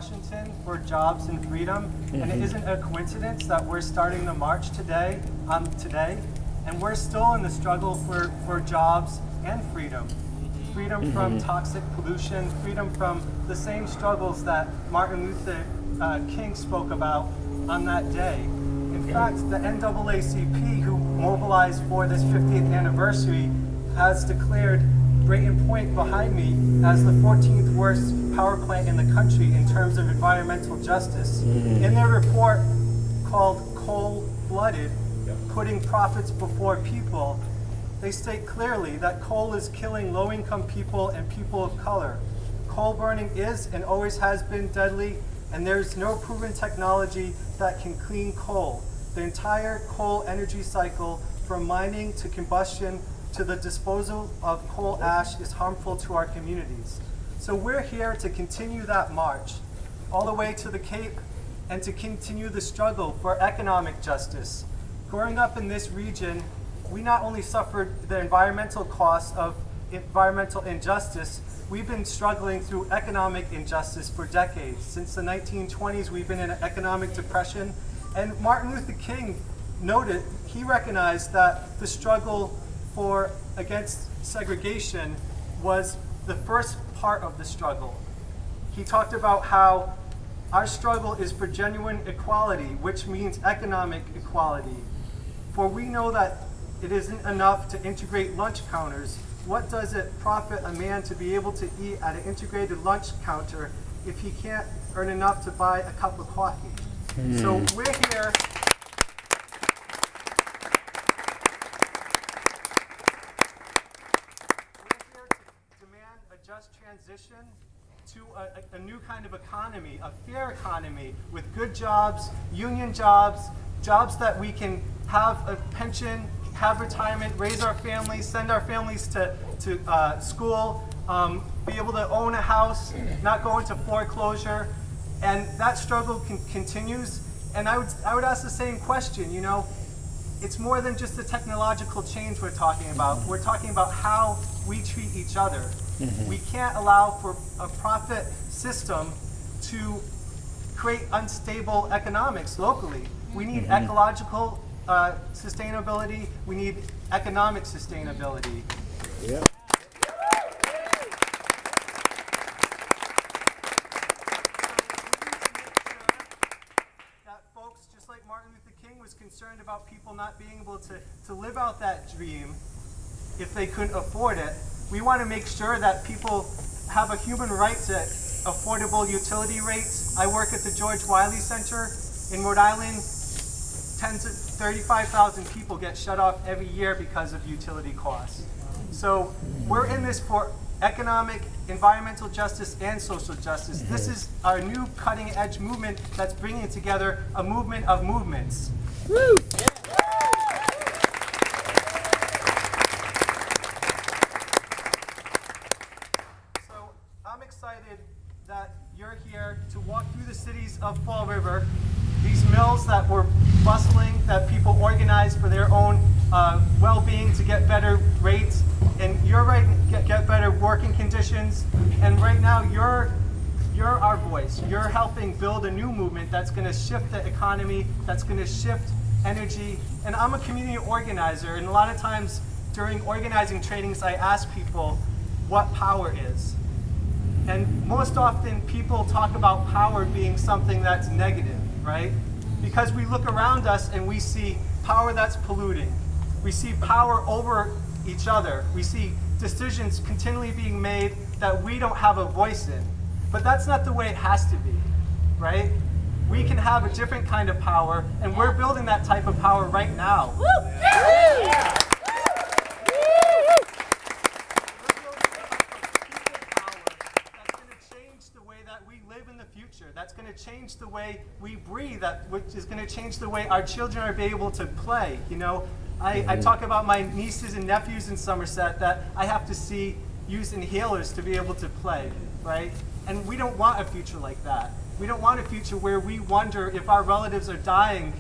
Washington for jobs and freedom, and it isn't a coincidence that we're starting the march today, and we're still in the struggle for jobs and freedom. Freedom from toxic pollution, freedom from the same struggles that Martin Luther King spoke about on that day. In fact, the NAACP, who mobilized for this 50th anniversary, has declared Brayton Point behind me as the 14th worst power plant in the country in terms of environmental justice. In their report called Cold-Blooded, Putting Profits Before People, they state clearly that coal is killing low-income people and people of color. Coal burning is and always has been deadly, and there's no proven technology that can clean coal. The entire coal energy cycle, from mining to combustion to the disposal of coal ash, is harmful to our communities. So we're here to continue that march all the way to the Cape and to continue the struggle for economic justice. Growing up in this region, we not only suffered the environmental costs of environmental injustice, we've been struggling through economic injustice for decades. Since the 1920s, we've been in an economic depression. And Martin Luther King noted, he recognized that the struggle against segregation was the first part of the struggle. He talked about how our struggle is for genuine equality, which means economic equality. For we know that it isn't enough to integrate lunch counters. What does it profit a man to be able to eat at an integrated lunch counter if he can't earn enough to buy a cup of coffee? So we're here. To demand a just transition to a new kind of economy, a fair economy with good jobs, union jobs, jobs that we can have a pension, have retirement, raise our families, send our families to school, be able to own a house, not go into foreclosure. And that struggle continues. And I would ask the same question, you know, it's more than just the technological change we're talking about. We're talking about how we treat each other. We can't allow for a profit system to create unstable economics locally. We need ecological sustainability. We need economic sustainability. Yeah. That folks, just like Martin Luther King was concerned about people not being able to live out that dream if they couldn't afford it, we want to make sure that people have a human right to affordable utility rates. I work at the George Wiley Center in Rhode Island. 35,000 people get shut off every year because of utility costs. So we're in this for economic, environmental justice, and social justice. This is our new cutting-edge movement that's bringing together a movement of movements. Woo! So I'm excited that you're here to walk through the cities of Fall River, these mills that were bustling, that people organized for their own well-being to get better rates, and you're right, get better working conditions. And right now, you're our voice. You're helping build a new movement that's going to shift the economy, that's going to shift energy. And I'm a community organizer, and a lot of times during organizing trainings, I ask people what power is. And most often, people talk about power being something that's negative, right? Because we look around us and we see power that's polluting. We see power over each other. We see decisions continually being made that we don't have a voice in. But that's not the way it has to be, right? We can have a different kind of power, and we're building that type of power right now. Yeah. That's going to change the way we breathe, which is going to change the way our children are able to play. You know, I talk about my nieces and nephews in Somerset that I have to use inhalers to be able to play, right? And we don't want a future like that. We don't want a future where we wonder if our relatives are dying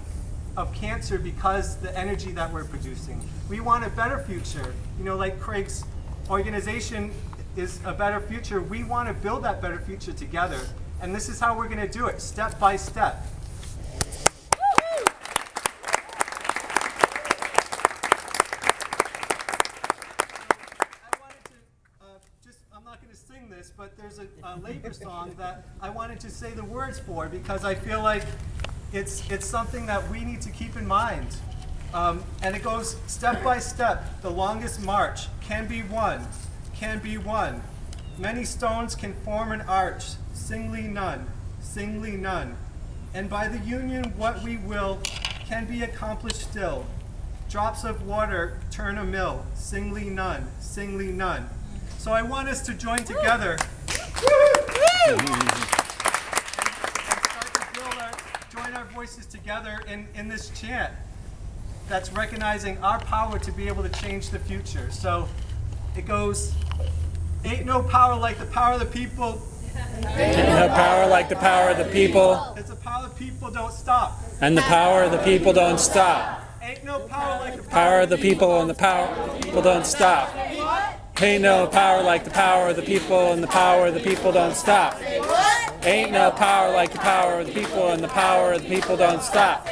of cancer because the energy that we're producing. We want a better future. You know, like Craig's organization is a better future. We want to build that better future together. And this is how we're going to do it, step by step. I'm not going to sing this, but there's a labor song that I wanted to say the words for because I feel like it's something that we need to keep in mind. And it goes step by step. The longest march can be won, can be won. Many stones can form an arch, singly none, singly none. And by the union what we will can be accomplished still. Drops of water turn a mill, singly none, singly none. So I want us to join together and start to join our voices together in this chant that's recognizing our power to be able to change the future. So it goes, ain't no power like the power of the people. Ain't no power like the power of the people. It's the power of the people don't stop. And the power of the people don't stop. Ain't no power like the Power of the people and the power of the people don't stop. Ain't no power like the power of the people and the power of the people don't stop. Ain't no power like the power of the people and the power of the people don't stop.